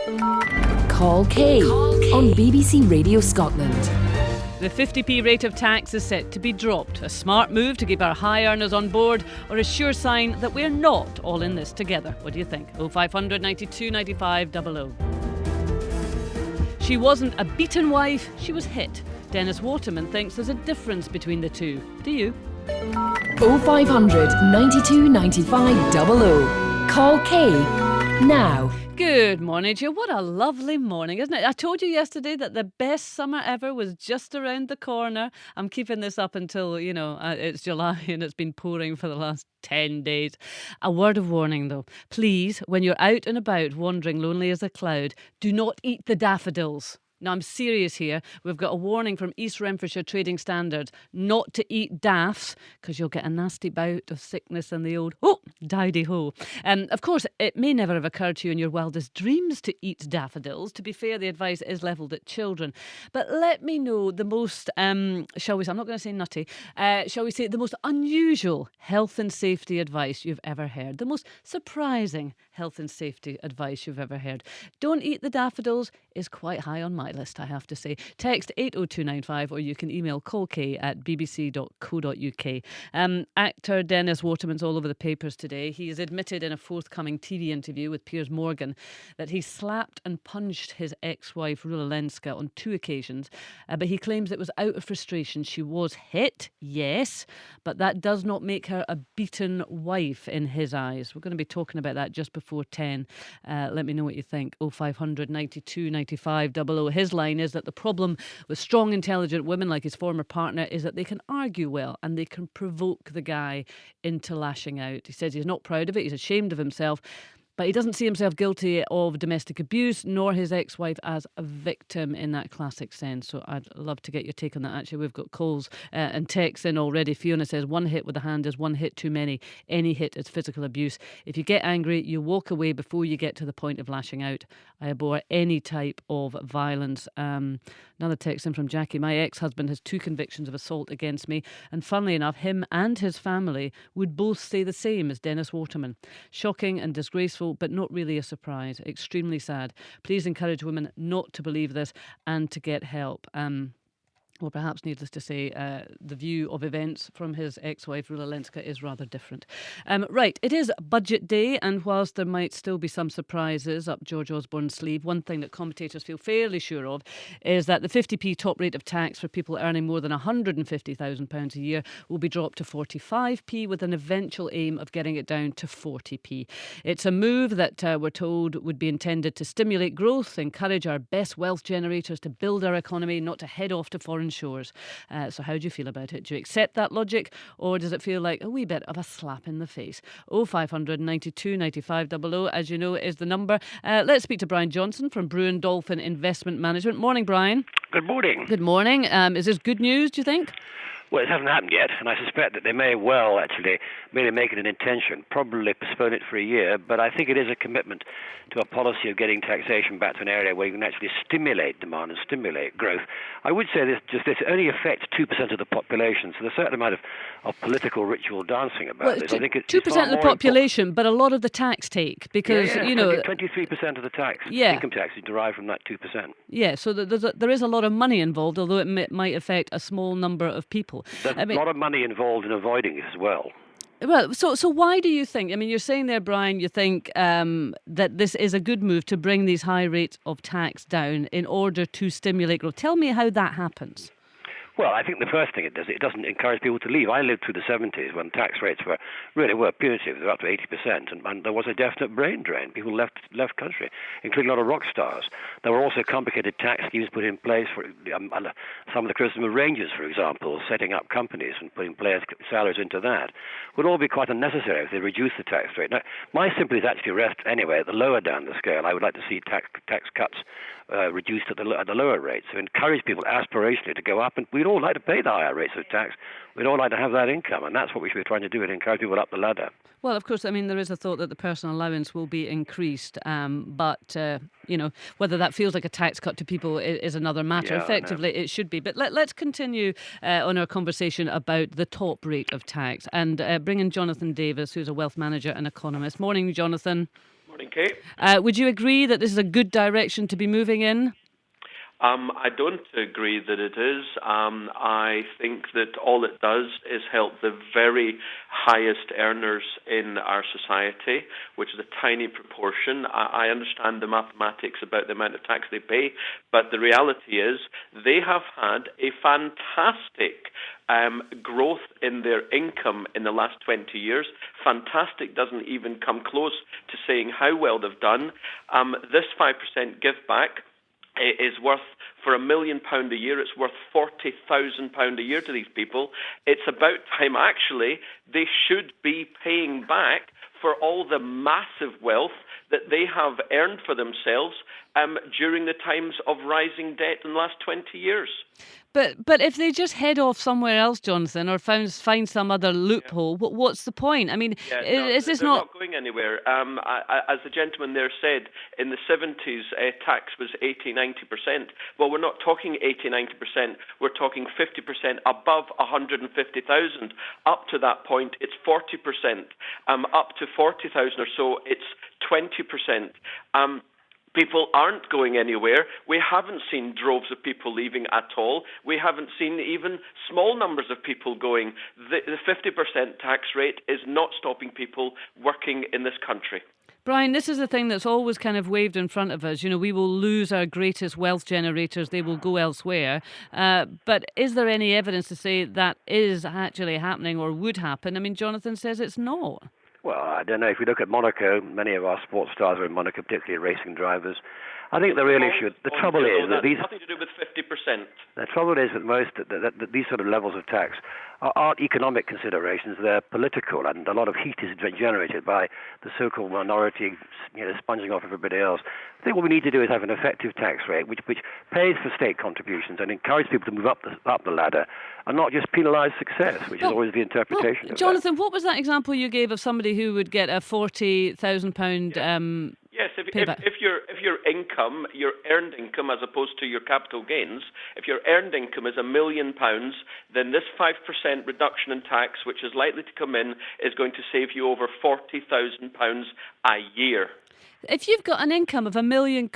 Call Kaye on BBC Radio Scotland. The 50p rate of tax is set to be dropped. A smart move to keep our high earners on board, or a sure sign that we're not all in this together? What do you think? 0500 92 95 00. She wasn't a beaten wife, she was hit. Dennis Waterman thinks there's a difference between the two. Do you? 0500 92 95 00. Call Kaye now. Good morning to you. What a lovely morning, isn't it? I told you yesterday that the best summer ever was just around the corner. I'm keeping this up until, it's July and it's been pouring for the last 10 days. A word of warning though. Please, when you're out and about wandering lonely as a cloud, do not eat the daffodils. Now, I'm serious here. We've got a warning from East Renfrewshire Trading Standards not to eat daffs because you'll get a nasty bout of sickness and the old, dowdy-ho. Of course, it may never have occurred to you in your wildest dreams to eat daffodils. To be fair, the advice is levelled at children. But let me know the most, I'm not going to say nutty, shall we say the most unusual health and safety advice you've ever heard. The most surprising health and safety advice you've ever heard. Don't eat the daffodils is quite high on my list, I have to say. Text 80295 or you can email callkay@bbc.co.uk. Actor Dennis Waterman's all over the papers today. He has admitted in a forthcoming TV interview with Piers Morgan that he slapped and punched his ex-wife Rula Lenska on 2 occasions, but he claims it was out of frustration. She was hit, yes, but that does not make her a beaten wife in his eyes. We're going to be talking about that just before 10. Let me know what you think. 0500 92 95 00. His line is that the problem with strong, intelligent women like his former partner is that they can argue well and they can provoke the guy into lashing out. He says he's not proud of it, he's ashamed of himself, but he doesn't see himself guilty of domestic abuse, nor his ex-wife as a victim in that classic sense. So I'd love to get your take on that. Actually, we've got calls and texts in already. Fiona says, 1 hit with a hand is 1 hit too many. Any hit is physical abuse. If you get angry, you walk away before you get to the point of lashing out. I abhor any type of violence. Another text in from Jackie. My ex-husband has 2 convictions of assault against me. And funnily enough, him and his family would both say the same as Dennis Waterman. Shocking and disgraceful, but not really a surprise. Extremely sad. Please encourage women not to believe this and to get help. Well, perhaps needless to say, the view of events from his ex-wife, Rula Lenska, is rather different. Right, it is budget day, and whilst there might still be some surprises up George Osborne's sleeve, one thing that commentators feel fairly sure of is that the 50p top rate of tax for people earning more than £150,000 a year will be dropped to 45p, with an eventual aim of getting it down to 40p. It's a move that we're told would be intended to stimulate growth, encourage our best wealth generators to build our economy, not to head off to foreign shores. So how do you feel about it? Do you accept that logic, or does it feel like a wee bit of a slap in the face? 0500 92 95 00, as you know, is the number. Let's speak to Brian Johnson from Bruin Dolphin Investment Management. Morning, Brian. Good morning. Good morning. Is this good news, do you think? Well, it hasn't happened yet, and I suspect that they may well actually merely make it an intention, probably postpone it for a year, but I think it is a commitment to a policy of getting taxation back to an area where you can actually stimulate demand and stimulate growth. I would say this only affects 2% of the population, so there's a certain amount of political ritual dancing about this. I think it's 2% of the population, but a lot of the tax take, because, 23% of the tax, income tax is derived from that 2%. Yeah, so there is a lot of money involved, although it might affect a small number of people. There's a lot of money involved in avoiding it as well. Well, so why do you think, you're saying there, Brian, you think that this is a good move to bring these high rates of tax down in order to stimulate growth? Tell me how that happens. Well, I think the first thing it does, it doesn't encourage people to leave. I lived through the 70s when tax rates were punitive. They were up to 80%, and there was a definite brain drain. People left country, including a lot of rock stars. There were also complicated tax schemes put in place for some of the criticism of Rangers, for example, setting up companies and putting players' salaries into that. Would all be quite unnecessary if they reduced the tax rate. Now, my sympathies actually rest anyway at the lower down the scale. I would like to see tax cuts reduced at the lower rates, so encourage people aspirationally to go up, and we'd all like to pay the higher rates of tax. We'd all like to have that income, and that's what we should be trying to do, and encourage people up the ladder. Well, of course, there is a thought that the personal allowance will be increased, but whether that feels like a tax cut to people is another matter. Yeah, effectively, it should be. But let's continue on our conversation about the top rate of tax and bring in Jonathan Davis, who's a wealth manager and economist. Morning, Jonathan. Morning, Kate. Would you agree that this is a good direction to be moving in? I don't agree that it is. I think that all it does is help the very highest earners in our society, which is a tiny proportion. I understand the mathematics about the amount of tax they pay, but the reality is they have had a fantastic growth in their income in the last 20 years. Fantastic doesn't even come close to saying how well they've done. This 5% give back is worth, for £1 million a year, it's worth £40,000 a year to these people. It's about time, actually, they should be paying back for all the massive wealth that they have earned for themselves during the times of rising debt in the last 20 years. But if they just head off somewhere else, Jonathan, or find some other loophole, what's the point? I mean, is this they're not going anywhere? As the gentleman there said, in the 70s, tax was 80-90%. Well, we're not talking 80-90%. We're talking 50% above 150,000. Up to that point, it's 40%. Up to 40,000 or so, it's 20%. People aren't going anywhere. We haven't seen droves of people leaving at all. We haven't seen even small numbers of people going. The 50% tax rate is not stopping people working in this country. Brian, this is the thing that's always kind of waved in front of us. You know, we will lose our greatest wealth generators. They will go elsewhere. But is there any evidence to say that is actually happening or would happen? I mean, Jonathan says it's not. Well, I don't know. If you look at Monaco, many of our sports stars are in Monaco, particularly racing drivers. I think the real issue, the trouble is that these... nothing to do with 50%. The trouble is that these sort of levels of tax aren't economic considerations, they're political, and a lot of heat is generated by the so-called minority, sponging off everybody else. I think what we need to do is have an effective tax rate which pays for state contributions and encourage people to move up the ladder and not just penalise success, which is always the interpretation of Jonathan, what was that example you gave of somebody who would get a £40,000 Yes, if your income, your earned income as opposed to your capital gains, if your earned income is £1 million, then this 5% reduction in tax, which is likely to come in, is going to save you over £40,000 a year. If you've got an income of £1 million,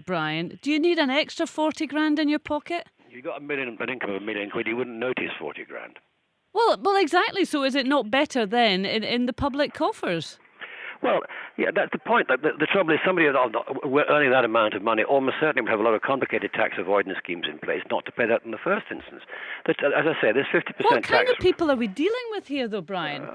Brian, do you need an extra 40 grand in your pocket? If you got an income of £1 million, you wouldn't notice 40 grand. Well, exactly. So is it not better then in the public coffers? Well, yeah, that's the point. The trouble is somebody earning that amount of money almost certainly would have a lot of complicated tax avoidance schemes in place not to pay that in the first instance. As I say, there's 50% tax. What kind of people are we dealing with here, though, Brian?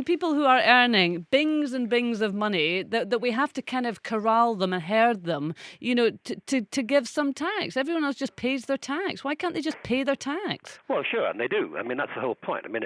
People who are earning bings and bings of money that we have to kind of corral them and herd them, to give some tax. Everyone else just pays their tax. Why can't they just pay their tax? Well, sure, and they do. I mean, that's the whole point. I mean,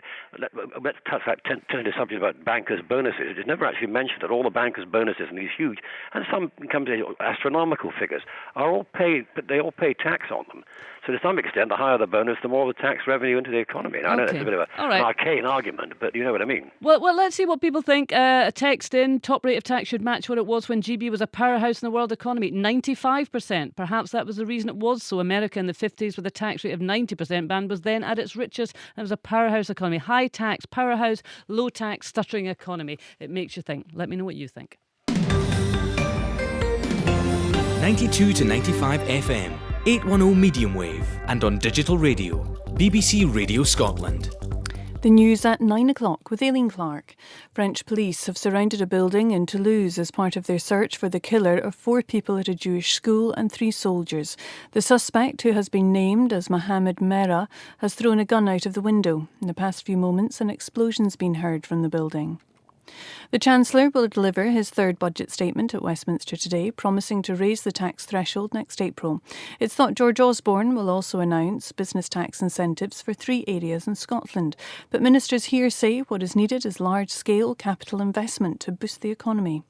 let's turn to the subject about bankers' bonuses. It's never actually mentioned that all the bankers' bonuses and these huge, and some companies astronomical figures, are all paid, but they all pay tax on them. So to some extent, the higher the bonus, the more the tax revenue into the economy. Now, I know that's a bit of an arcane argument, but you know what I mean. Well, let's see what people think. A text in, top rate of tax should match what it was when GB was a powerhouse in the world economy, 95%. Perhaps that was the reason it was so. America in the 50s with a tax rate of 90% band was then at its richest and was a powerhouse economy. High tax, powerhouse, low tax, stuttering economy. It makes you think. Let me know what you think. 92 to 95 FM, 810 medium wave, and on digital radio, BBC Radio Scotland. The news at 9 o'clock with Aileen Clark. French police have surrounded a building in Toulouse as part of their search for the killer of 4 people at a Jewish school and 3 soldiers. The suspect, who has been named as Mohamed Merah, has thrown a gun out of the window. In the past few moments, an explosion's been heard from the building. The Chancellor will deliver his third budget statement at Westminster today, promising to raise the tax threshold next April. It's thought George Osborne will also announce business tax incentives for 3 areas in Scotland. But ministers here say what is needed is large-scale capital investment to boost the economy.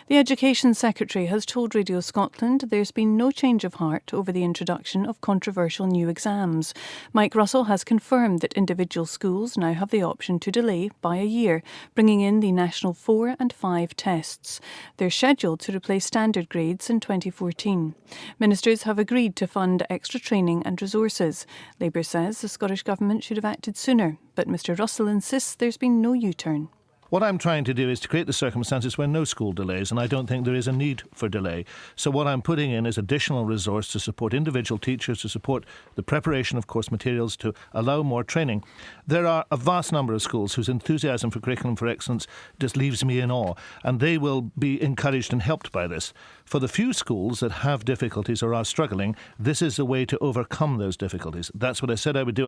The Education Secretary has told Radio Scotland there's been no change of heart over the introduction of controversial new exams. Mike Russell has confirmed that individual schools now have the option to delay by a year, bringing in the national 4 and 5 tests. They're scheduled to replace standard grades in 2014. Ministers have agreed to fund extra training and resources. Labour says the Scottish Government should have acted sooner, but Mr Russell insists there's been no U-turn. What I'm trying to do is to create the circumstances where no school delays, and I don't think there is a need for delay. So what I'm putting in is additional resource to support individual teachers, to support the preparation of course materials, to allow more training. There are a vast number of schools whose enthusiasm for curriculum for excellence just leaves me in awe, and they will be encouraged and helped by this. For the few schools that have difficulties or are struggling, this is a way to overcome those difficulties. That's what I said I would do.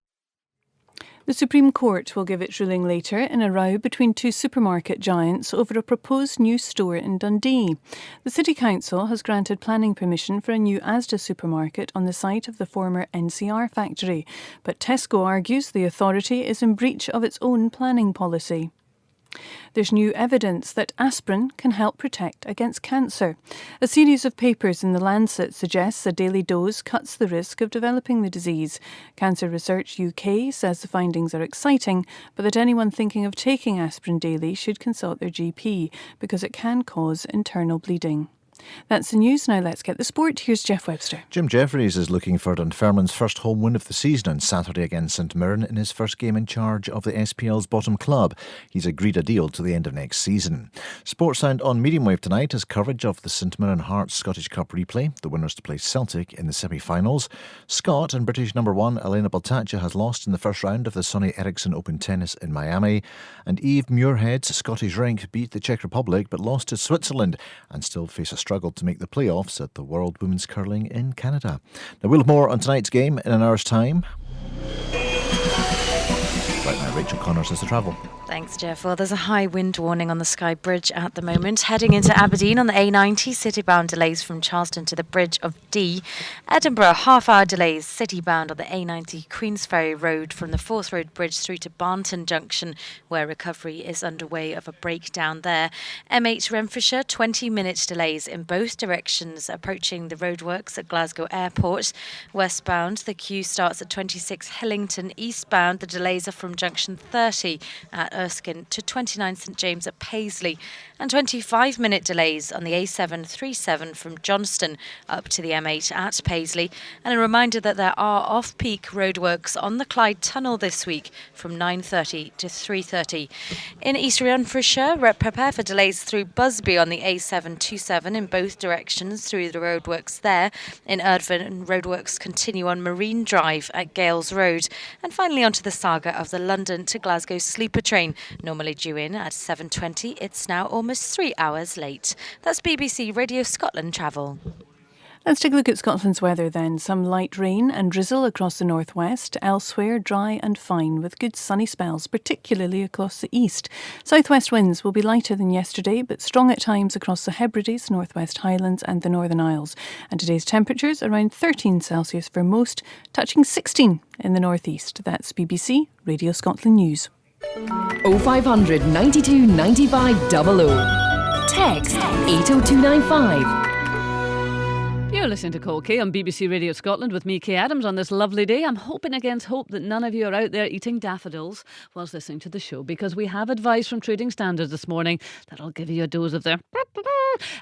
The Supreme Court will give its ruling later in a row between two supermarket giants over a proposed new store in Dundee. The City Council has granted planning permission for a new Asda supermarket on the site of the former NCR factory, but Tesco argues the authority is in breach of its own planning policy. There's new evidence that aspirin can help protect against cancer. A series of papers in The Lancet suggests a daily dose cuts the risk of developing the disease. Cancer Research UK says the findings are exciting, but that anyone thinking of taking aspirin daily should consult their GP because it can cause internal bleeding. That's the news. Now let's get the sport. Here's Jeff Webster. Jim Jeffries is looking for Dunfermline's first home win of the season on Saturday against St Mirren in his first game in charge of the SPL's bottom club. He's agreed a deal to the end of next season. Sportsound on medium wave tonight has coverage of the St Mirren Hearts Scottish Cup replay, the winners to play Celtic in the semi-finals. Scott and British number one Elena Baltacha has lost in the first round of the Sonny Eriksson Open Tennis in Miami. And Eve Muirhead's Scottish Rink beat the Czech Republic but lost to Switzerland and still face a struggle to make the playoffs at the World Women's Curling in Canada. Now we'll have more on tonight's game in an hour's time. Right now, Rachel Connors has the travel. Thanks, Jeff. Well, there's a high wind warning on the Skye Bridge at the moment. Heading into Aberdeen on the A90, city-bound delays from Charleston to the Bridge of Dee. Edinburgh, half-hour delays, city-bound on the A90 Queensferry Road from the Forth Road Bridge through to Barnton Junction, where recovery is underway of a breakdown there. M8 Renfrewshire, 20-minute delays in both directions approaching the roadworks at Glasgow Airport. Westbound, the queue starts at 26 Hillington. Eastbound, the delays are from junction 30 at Erskine to 29 St James at Paisley, and 25-minute delays on the A737 from Johnston up to the M8 at Paisley. And a reminder that there are off-peak roadworks on the Clyde Tunnel this week from 9:30 to 3:30. In East Renfrewshire, prepare for delays through Busby on the A727 in both directions through the roadworks there. In Erdvin, roadworks continue on Marine Drive at Gales Road. And finally onto the saga of the London to Glasgow sleeper train, normally due in at 7:20. It's now almost 3 hours late. That's BBC Radio Scotland Travel. Let's take a look at Scotland's weather then. Some light rain and drizzle across the northwest. Elsewhere, dry and fine with good sunny spells, particularly across the east. Southwest winds will be lighter than yesterday, but strong at times across the Hebrides, Northwest Highlands and the Northern Isles. And today's temperatures around 13 Celsius for most, touching 16 in the northeast. That's BBC Radio Scotland News. 0500 92 95 00. Text 80295. You're listening to Call Kaye on BBC Radio Scotland with me, Kaye Adams, on this lovely day. I'm hoping against hope that none of you are out there eating daffodils whilst listening to the show, because we have advice from Trading Standards this morning that'll give you a dose of their...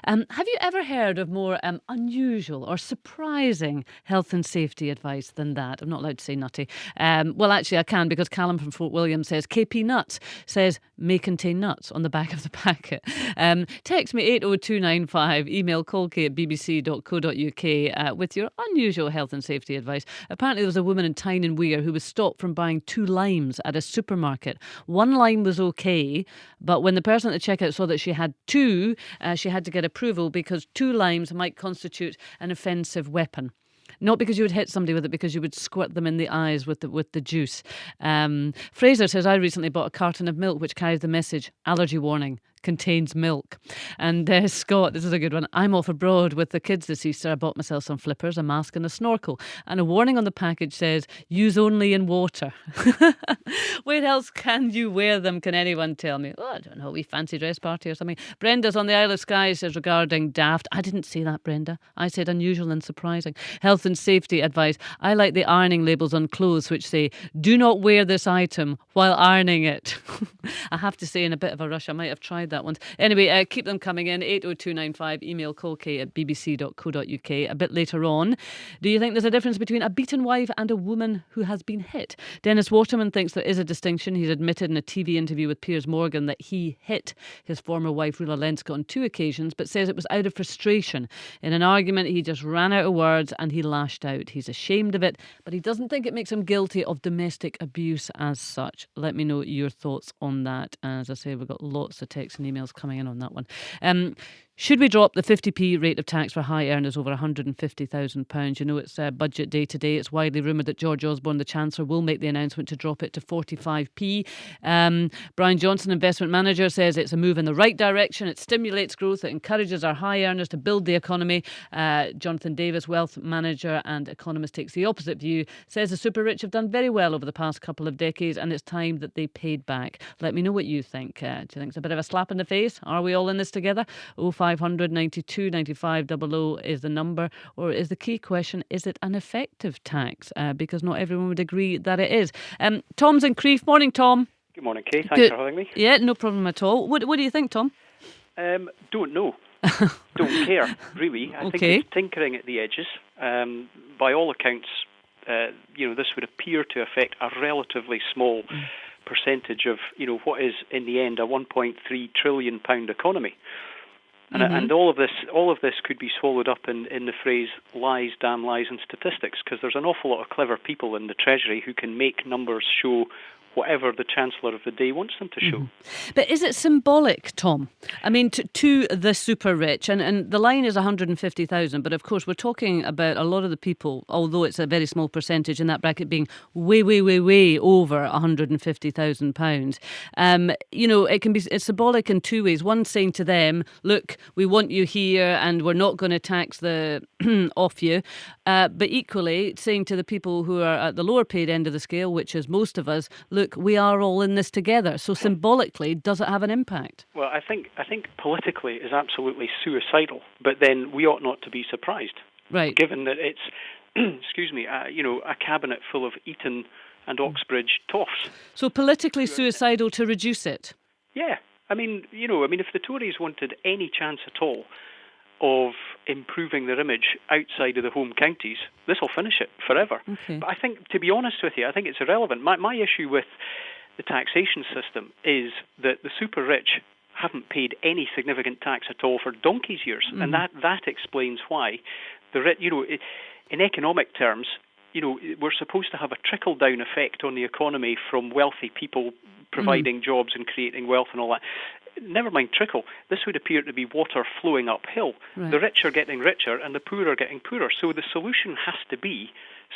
have you ever heard of more unusual or surprising health and safety advice than that? I'm not allowed to say nutty. Well, actually, I can, because Callum from Fort William says KP Nuts says may contain nuts on the back of the packet. Text me 80295, email callkaye@bbc.co.uk with your unusual health and safety advice. Apparently, there was a woman in Tyne and Weir who was stopped from buying 2 limes at a supermarket. 1 lime was okay, but when the person at the checkout saw that she had 2, she had to get approval because 2 limes might constitute an offensive weapon. Not because you would hit somebody with it, because you would squirt them in the eyes with the juice. Fraser says, I recently bought a carton of milk which carries the message, allergy warning, contains milk. And Scott, this is a good one. I'm off abroad with the kids this Easter. I bought myself some flippers, a mask and a snorkel. And a warning on the package says, use only in water. Where else can you wear them? Can anyone tell me? Oh, I don't know, we fancy dress party or something. Brenda's on the Isle of Skye says regarding daft. I didn't say that, Brenda. I said unusual and surprising. Health and safety advice. I like the ironing labels on clothes which say, do not wear this item while ironing it. I have to say, in a bit of a rush, I might have tried enjoyed that one. Anyway, keep them coming in. 80295, email callkate@bbc.co.uk. A bit later on, do you think there's a difference between a beaten wife and a woman who has been hit? Dennis Waterman thinks there is a distinction. He's admitted in a TV interview with Piers Morgan that he hit his former wife Rula Lenska on 2 occasions, but says it was out of frustration. In an argument, he just ran out of words and he lashed out. He's ashamed of it, but he doesn't think it makes him guilty of domestic abuse as such. Let me know your thoughts on that. As I say, we've got lots of texts and emails coming in on that one. Should we drop the 50p rate of tax for high earners over £150,000? You know, it's budget day today. It's widely rumoured that George Osborne, the Chancellor, will make the announcement to drop it to 45p. Brian Johnson, investment manager, says it's a move in the right direction. It stimulates growth. It encourages our high earners to build the economy. Jonathan Davis, wealth manager and economist, takes the opposite view. Says the super rich have done very well over the past couple of decades and it's time that they paid back. Let me know what you think. Do you think it's a bit of a slap in the face? Are we all in this together? 0500 92 95 00 is the number. Or is the key question, is it an effective tax? Because not everyone would agree that it is. Tom's in Crieff. Morning, Tom. Good morning, Kate. Thanks for having me. Yeah, no problem at all. What do you think, Tom? Don't know. Don't care, really. I think it's tinkering at the edges. By all accounts, this would appear to affect a relatively small percentage of, what is in the end a £1.3 trillion economy. And all of this could be swallowed up in the phrase lies, damn lies and statistics, because there's an awful lot of clever people in the Treasury who can make numbers show whatever the Chancellor of the day wants them to show. But is it symbolic, Tom? I mean, to the super rich, and the line is 150,000, but of course we're talking about a lot of the people, although it's a very small percentage in that bracket, being way, way, way, way over £150,000. It's symbolic in 2 ways. One, saying to them, look, we want you here and we're not going to tax the off you. But equally, saying to the people who are at the lower paid end of the scale, which is most of us, look, we are all in this together. So symbolically, does it have an impact? Well, I think politically is absolutely suicidal, but then we ought not to be surprised. Right. Given that it's, a cabinet full of Eton and Oxbridge toffs. So politically suicidal to reduce it? Yeah. I mean, if the Tories wanted any chance at all of improving their image outside of the home counties, this will finish it forever. Okay. But I think, to be honest with you, I think it's irrelevant. My issue with the taxation system is that the super rich haven't paid any significant tax at all for donkey's years, and that explains why the rich, in economic terms, we're supposed to have a trickle-down effect on the economy from wealthy people providing jobs and creating wealth and all that. Never mind trickle. This would appear to be water flowing uphill. Right. The rich are getting richer and the poor are getting poorer. So the solution has to be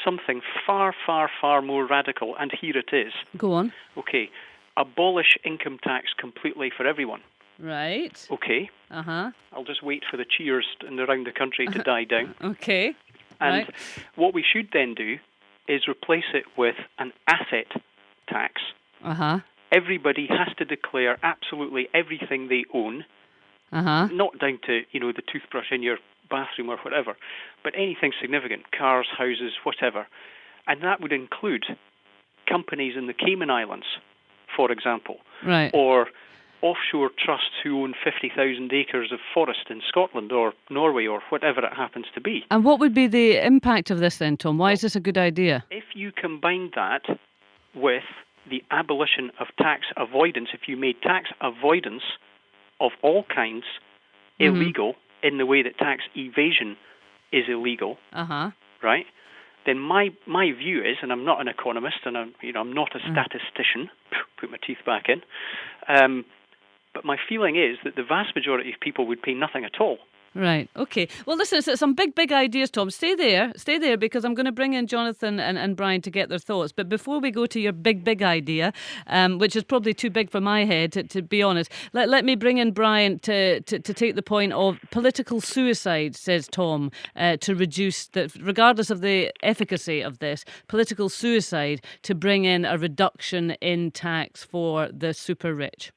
something far, far, far more radical. And here it is. Go on. Okay. Abolish income tax completely for everyone. Right. Okay. I'll just wait for the cheers around the country to die down. Okay. And what we should then do is replace it with an asset tax. Everybody has to declare absolutely everything they own, not down to, the toothbrush in your bathroom or whatever, but anything significant, cars, houses, whatever. And that would include companies in the Cayman Islands, for example, or offshore trusts who own 50,000 acres of forest in Scotland or Norway or whatever it happens to be. And what would be the impact of this then, Tom? Why is this a good idea? If you combine that with the abolition of tax avoidance, if you made tax avoidance of all kinds illegal in the way that tax evasion is illegal, right? Then my view is, and I'm not an economist, and I'm not a statistician. Put my teeth back in. But my feeling is that the vast majority of people would pay nothing at all. Right. Okay. Well, listen, it's some big ideas, Tom. Stay there, because I'm going to bring in Jonathan and Brian to get their thoughts. But before we go to your big idea, which is probably too big for my head, to be honest, let me bring in Brian to take the point of political suicide, says Tom, to reduce, regardless of the efficacy of this, political suicide to bring in a reduction in tax for the super rich.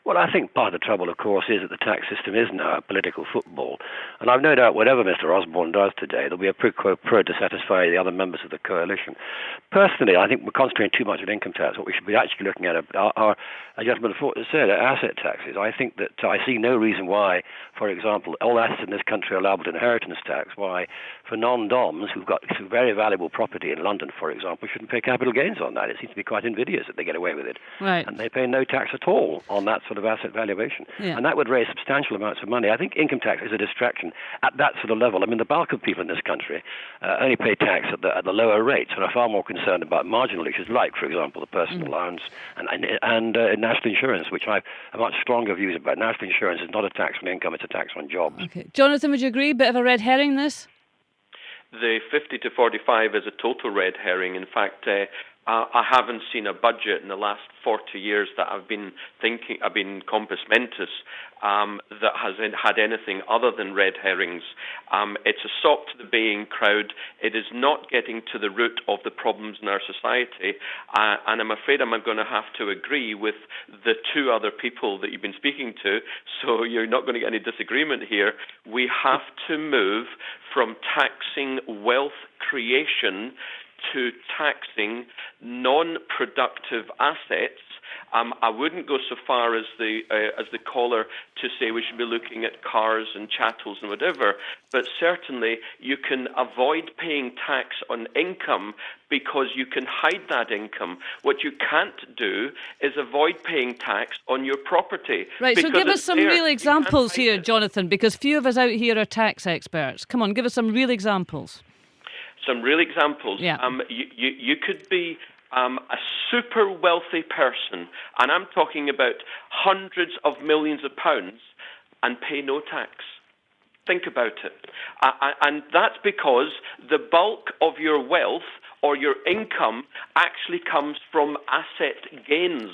Well, I think part of the trouble, of course, is that the tax system is now a political football. And I've no doubt whatever Mr. Osborne does today, there'll be a quid pro quo to satisfy the other members of the coalition. Personally, I think we're concentrating too much on income tax. What we should be actually looking at are a gentleman before said, asset taxes. I think that I see no reason why, for example, all assets in this country are liable to inheritance tax, why for non-DOMs who've got some very valuable property in London, for example, shouldn't pay capital gains on that. It seems to be quite invidious that they get away with it. Right. And they pay no tax at all on that sort of asset valuation. Yeah. And that would raise substantial amounts of money. I think income tax is a distraction at that sort of level. I mean, the bulk of people in this country only pay tax at the lower rates and are far more concerned about marginal issues like, for example, the personal allowance and national insurance, which I have much stronger views about. National insurance is not a tax on income, it's a tax on jobs. Okay. Jonathan, would you agree? Bit of a red herring, this? The 50 to 45 is a total red herring. In fact, I haven't seen a budget in the last 40 years that I've been compos mentis, that has had anything other than red herrings. It's a sop to the baying crowd. It is not getting to the root of the problems in our society. And I'm afraid I'm going to have to agree with the two other people that you've been speaking to, so you're not going to get any disagreement here. We have to move from taxing wealth creation to taxing non-productive assets. I wouldn't go so far as the caller to say we should be looking at cars and chattels and whatever, but certainly you can avoid paying tax on income because you can hide that income. What you can't do is avoid paying tax on your property. Right, so give us some real examples here, Jonathan, because few of us out here are tax experts. Come on, give us some real examples. Some real examples. Yeah. You could be a super wealthy person, and I'm talking about hundreds of millions of pounds, and pay no tax. Think about it. And that's because the bulk of your wealth or your income actually comes from asset gains.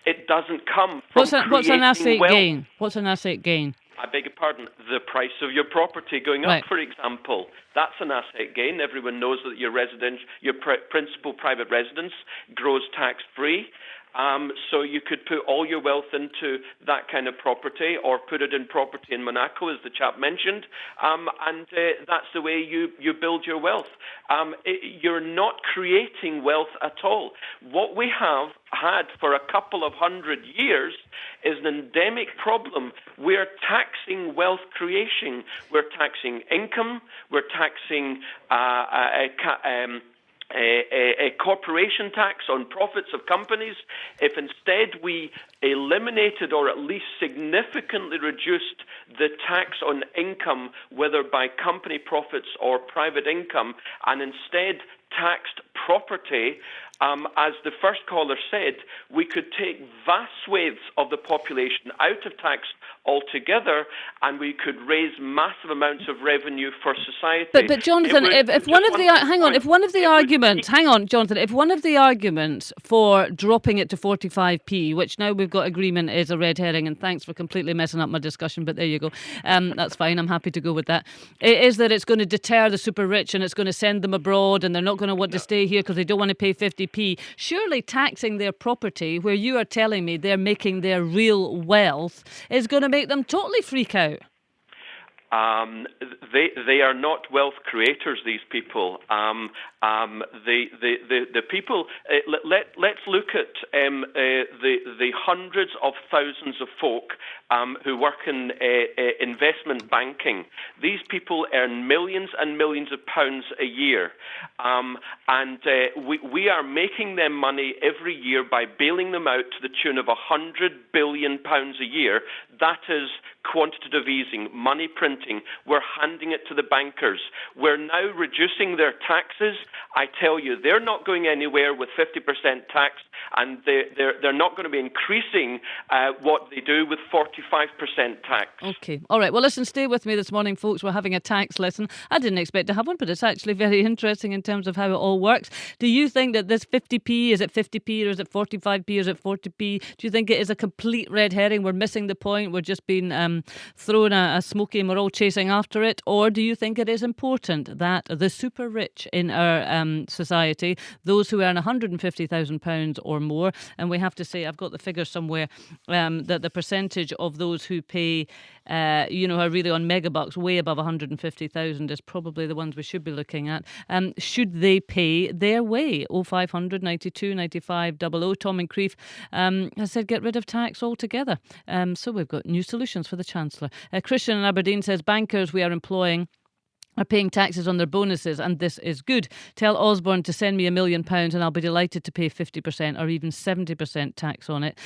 It doesn't come from What's an asset wealth. gain? What's an asset gain? I beg your pardon, the price of your property going up, Right. for example. That's an asset gain. Everyone knows that your principal private residence grows tax-free. So you could put all your wealth into that kind of property or put it in property in Monaco, as the chap mentioned, and that's the way you build your wealth. You're not creating wealth at all. What we have had for a couple of 100 years is an endemic problem. We're taxing wealth creation. We're taxing income. We're taxing a corporation tax on profits of companies. If instead we eliminated or at least significantly reduced the tax on income, whether by company profits or private income, and instead taxed property, as the first caller said, we could take vast swathes of the population out of tax altogether, and we could raise massive amounts of revenue for society. But Jonathan, if one of the arguments for dropping it to 45p, which now we've got agreement is a red herring, and thanks for completely messing up my discussion, but there you go. That's fine. I'm happy to go with that. It is that it's going to deter the super rich and it's going to send them abroad, and they're not going to want to stay here because they don't want to pay 50p. Surely taxing their property, where you are telling me they're making their real wealth, is going to make them totally freak out. They are not wealth creators, these people. The people. Let's look at the hundreds of thousands of folk who work in investment banking. These people earn millions and millions of pounds a year, and we are making them money every year by bailing them out to the tune of £100 billion a year. That is quantitative easing, money printing. We're handing it to the bankers. We're now reducing their taxes. I tell you, they're not going anywhere with 50% tax, and they're not going to be increasing what they do with 45% tax. Okay. All right. Well, listen, stay with me this morning, folks. We're having a tax lesson. I didn't expect to have one, but it's actually very interesting in terms of how it all works. Do you think that this 50p, is it 50p or is it 45p or is it 40p? Do you think it is a complete red herring? We're missing the point. think we're just being thrown a smoky and we're all chasing after it? Or do you think it is important that the super rich in our society, those who earn £150,000 or more, and we have to say, I've got the figure somewhere, that the percentage of those who pay, are really on megabucks way above 150,000 is probably the ones we should be looking at. Should they pay their way? 0500 92 95 00. Tom in Crieff has said get rid of tax altogether. So we've got new solutions for the Chancellor. Christian in Aberdeen says bankers we are employing are paying taxes on their bonuses, and this is good. Tell Osborne to send me £1 million and I'll be delighted to pay 50% or even 70% tax on it.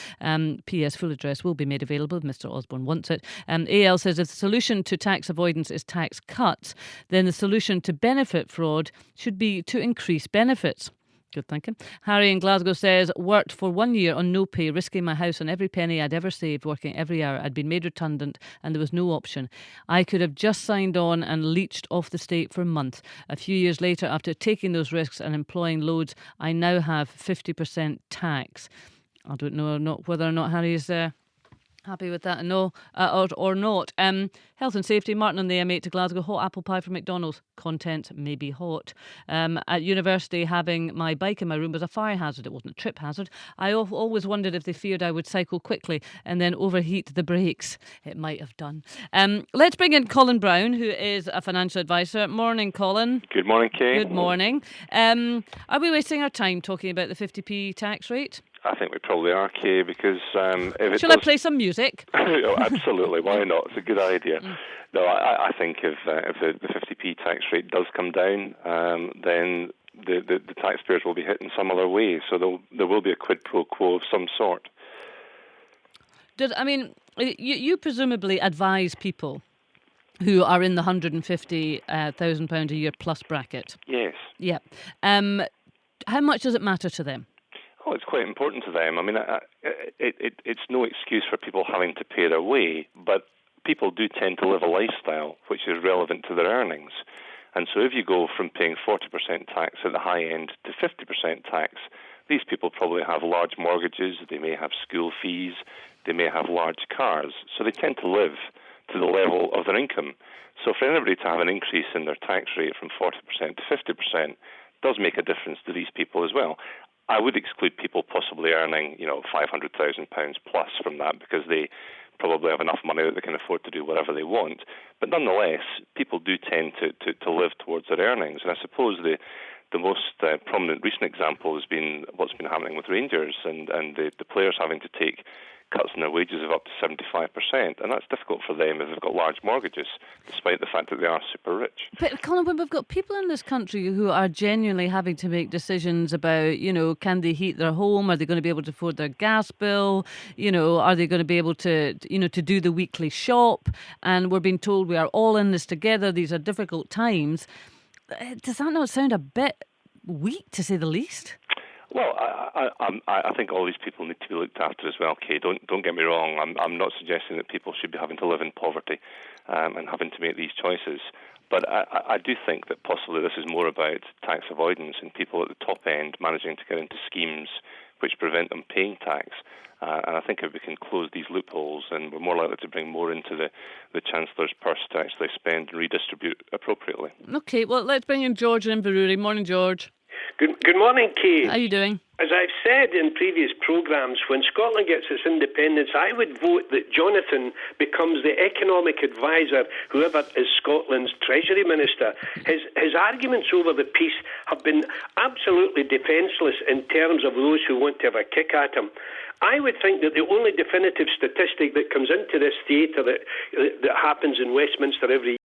P.S. Full address will be made available if Mr. Osborne wants it. AL says if the solution to tax avoidance is tax cuts, then the solution to benefit fraud should be to increase benefits. Good thinking. Harry in Glasgow says, worked for 1 year on no pay, risking my house and every penny I'd ever saved, working every hour. I'd been made redundant and there was no option. I could have just signed on and leached off the state for a month. A few years later, after taking those risks and employing loads, I now have 50% tax. I don't know whether or not Harry's happy with that or not. Health and safety, Martin on the M8 to Glasgow. Hot apple pie from McDonald's. Content may be hot. At university, having my bike in my room was a fire hazard. It wasn't a trip hazard. I always wondered if they feared I would cycle quickly and then overheat the brakes. It might have done. Let's bring in Colin Brown, who is a financial advisor. Morning, Colin. Good morning, Kay. Good morning. Are we wasting our time talking about the 50p tax rate? I think we probably are, Kay, because Shall I play some music? Oh, absolutely, why not? It's a good idea. No, I think if the 50p tax rate does come down, then the taxpayers will be hit in some other way. So there will be a quid pro quo of some sort. You presumably advise people who are in the £150,000 a year plus bracket. Yes. Yeah. How much does it matter to them? Oh, it's quite important to them. I mean, it's no excuse for people having to pay their way, but people do tend to live a lifestyle which is relevant to their earnings. And so if you go from paying 40% tax at the high end to 50% tax, these people probably have large mortgages, they may have school fees, they may have large cars, so they tend to live to the level of their income. So for anybody to have an increase in their tax rate from 40% to 50% does make a difference to these people as well. I would exclude people possibly earning, £500,000 plus from that because they probably have enough money that they can afford to do whatever they want. But nonetheless, people do tend to live towards their earnings. And I suppose the most prominent recent example has been what's been happening with Rangers and the players having to take cuts in their wages of up to 75%, and that's difficult for them if they've got large mortgages, despite the fact that they are super rich. But Colin, when we've got people in this country who are genuinely having to make decisions about, can they heat their home? Are they going to be able to afford their gas bill? Are they going to be able to do the weekly shop? And we're being told we are all in this together. These are difficult times. Does that not sound a bit weak, to say the least? Well, I think all these people need to be looked after as well, Kay. Don't get me wrong. I'm not suggesting that people should be having to live in poverty and having to make these choices. But I do think that possibly this is more about tax avoidance and people at the top end managing to get into schemes which prevent them paying tax. And I think if we can close these loopholes, then we're more likely to bring more into the Chancellor's purse to actually spend and redistribute appropriately. OK, well, let's bring in George in Inverurie. Morning, George. Good morning, Kay. How are you doing? As I've said in previous programmes, when Scotland gets its independence, I would vote that Jonathan becomes the economic advisor, whoever is Scotland's Treasury Minister. His arguments over the peace have been absolutely defenceless in terms of those who want to have a kick at him. I would think that the only definitive statistic that comes into this theatre that happens in Westminster every